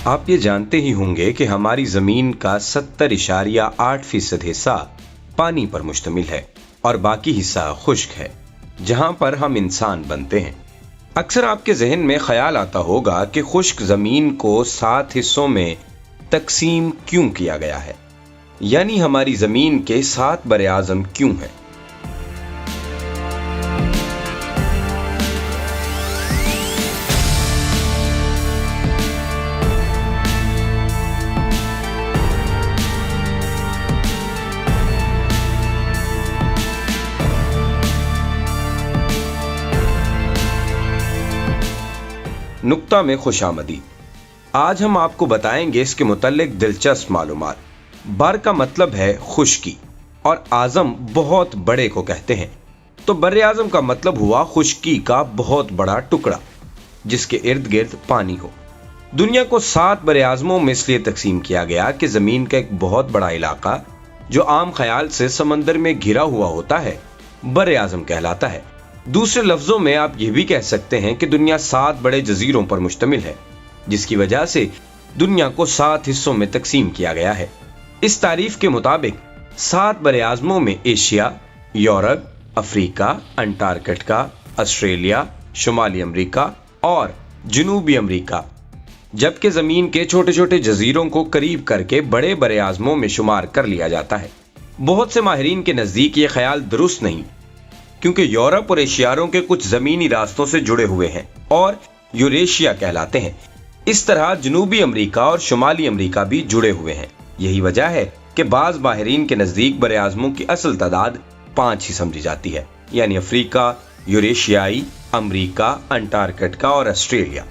آپ یہ جانتے ہی ہوں گے کہ ہماری زمین کا 70.8% حصہ پانی پر مشتمل ہے اور باقی حصہ خشک ہے، جہاں پر ہم انسان بنتے ہیں۔ اکثر آپ کے ذہن میں خیال آتا ہوگا کہ خشک زمین کو 7 حصوں میں تقسیم کیوں کیا گیا ہے، یعنی ہماری زمین کے 7 براعظم کیوں ہیں؟ نقطہ میں خوش آمدید۔ آج ہم آپ کو بتائیں گے اس کے متعلق دلچسپ معلومات۔ بر کا مطلب ہے خشکی اور اعظم بہت بڑے کو کہتے ہیں، تو بر اعظم کا مطلب ہوا خشکی کا بہت بڑا ٹکڑا جس کے ارد گرد پانی ہو۔ دنیا کو 7 بر اعظموں میں اس لیے تقسیم کیا گیا کہ زمین کا ایک بہت بڑا علاقہ جو عام خیال سے سمندر میں گھرا ہوا ہوتا ہے بر اعظم کہلاتا ہے۔ دوسرے لفظوں میں آپ یہ بھی کہہ سکتے ہیں کہ دنیا 7 بڑے جزیروں پر مشتمل ہے، جس کی وجہ سے دنیا کو 7 حصوں میں تقسیم کیا گیا ہے۔ اس تعریف کے مطابق 7 بر اعظموں میں ایشیا، یورپ، افریقہ، انٹارکٹیکا، آسٹریلیا، شمالی امریکہ اور جنوبی امریکہ، جبکہ زمین کے چھوٹے چھوٹے جزیروں کو قریب کر کے بڑے بر اعظموں میں شمار کر لیا جاتا ہے۔ بہت سے ماہرین کے نزدیک یہ خیال درست نہیں، کیونکہ یورپ اور ایشیاؤں کے کچھ زمینی راستوں سے جڑے ہوئے ہیں اور یوریشیا کہلاتے ہیں۔ اس طرح جنوبی امریکہ اور شمالی امریکہ بھی جڑے ہوئے ہیں۔ یہی وجہ ہے کہ بعض ماہرین کے نزدیک بر اعظموں کی اصل تعداد 5 ہی سمجھی جاتی ہے، یعنی افریقہ، یوریشیائی، امریکہ، انٹارکٹیکا اور آسٹریلیا۔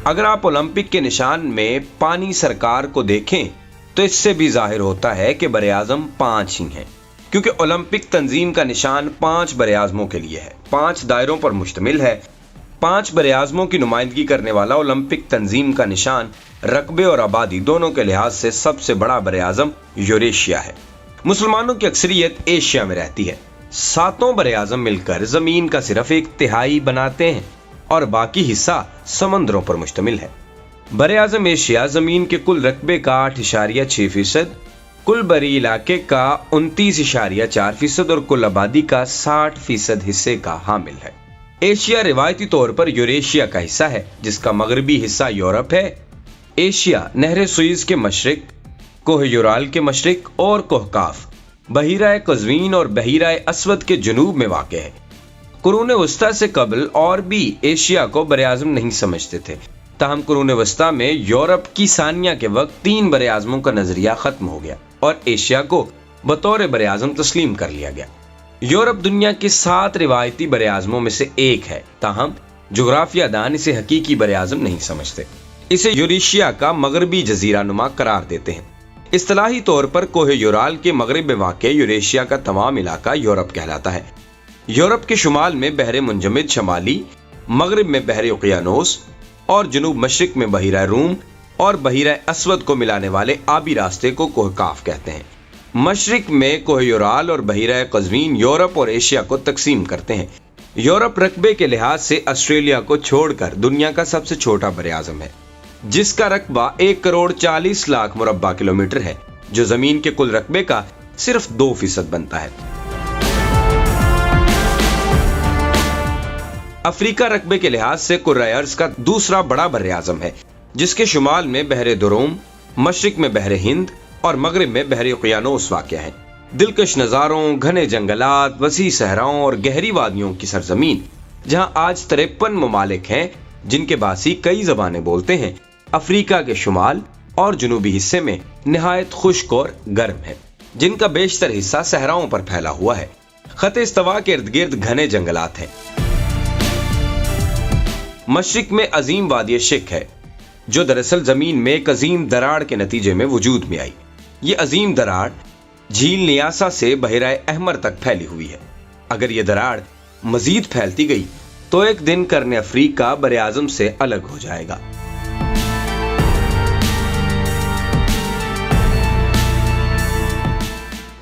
اگر آپ اولمپک کے نشان میں پانی سرکار کو دیکھیں تو اس سے بھی ظاہر ہوتا ہے کہ بر اعظم 5 ہی ہیں، کیونکہ اولمپک تنظیم کا نشان 5 بر اعظموں کے لیے ہے، 5 دائروں پر مشتمل ہے۔ 5 بر اعظموں کی نمائندگی کرنے والا اولمپک تنظیم کا نشان رقبے اور آبادی دونوں کے لحاظ سے سب سے بڑا بر اعظم یوریشیا ہے۔ مسلمانوں کی اکثریت ایشیا میں رہتی ہے۔ 7 بر اعظم مل کر زمین کا صرف 1/3 بناتے ہیں اور باقی حصہ سمندروں پر مشتمل ہے۔ بر اعظم ایشیا زمین کے کل رقبے کا 8.6%، کل بری علاقے کا 29.4% اور کل آبادی کا 60% حصے کا حامل ہے۔ ایشیا روایتی طور پر یوریشیا کا حصہ ہے، جس کا مغربی حصہ یورپ ہے۔ ایشیا نہر سوئز کے مشرق، کوہ یورال کے مشرق اور کوہ کاف، بحیرہ قزوین اور بحیرہ اسود کے جنوب میں واقع ہے۔ قرون وسطیٰ سے قبل اور بھی ایشیا کو بر اعظم نہیں سمجھتے تھے، تاہم قرون وسطیٰ میں یورپ کی ثانیہ کے وقت 3 بر اعظموں کا نظریہ ختم ہو گیا اور ایشیا کو بطور بر اعظم تسلیم کر لیا گیا۔ یورپ دنیا کے 7 روایتی بر اعظموں میں سے ایک ہے، تاہم جغرافیہ دان اسے حقیقی بر اعظم نہیں سمجھتے، اسے یوریشیا کا مغربی جزیرہ نما قرار دیتے ہیں۔ اصطلاحی طور پر کوہ یورال کے مغرب میں واقع یوریشیا کا تمام علاقہ یورپ کہلاتا ہے۔ یورپ کے شمال میں بحر منجمد شمالی، مغرب میں بحر اوقیانوس اور جنوب مشرق میں بحیرہ روم اور بحیرہ اسود کو ملانے والے آبی راستے کو کوہ کاف کہتے ہیں۔ مشرق میں کوہ یورال اور بحیرہ قزوین یورپ اور ایشیا کو تقسیم کرتے ہیں۔ یورپ رقبے کے لحاظ سے آسٹریلیا کو چھوڑ کر دنیا کا سب سے چھوٹا بر اعظم ہے، جس کا رقبہ 1,40,00,000 مربع کلومیٹر ہے، جو زمین کے کل رقبے کا صرف 2% بنتا ہے۔ افریقہ رقبے کے لحاظ سے کرۂ ارض کا دوسرا بڑا بر اعظم ہے، جس کے شمال میں بحر دروم، مشرق میں بحر ہند اور مغرب میں بحر اوقیانوس واقع ہے۔ دلکش نظاروں، گھنے جنگلات، وسیع صحراؤں اور گہری وادیوں کی سرزمین، جہاں آج 53 ممالک ہیں جن کے باسی کئی زبانیں بولتے ہیں، افریقہ کے شمال اور جنوبی حصے میں نہایت خشک اور گرم ہے، جن کا بیشتر حصہ صحراؤں پر پھیلا ہوا ہے۔ خط استوا کے ارد گرد گھنے جنگلات ہیں۔ مشرق میں عظیم وادی شک ہے، جو دراصل زمین میں ایک عظیم دراڑ کے نتیجے میں وجود میں آئی۔ یہ عظیم دراڑ جھیل نیاسا سے بحیرہ احمر تک پھیلی ہوئی ہے۔ اگر یہ دراڑ مزید پھیلتی گئی تو ایک دن قرن افریقہ بر اعظم سے الگ ہو جائے گا۔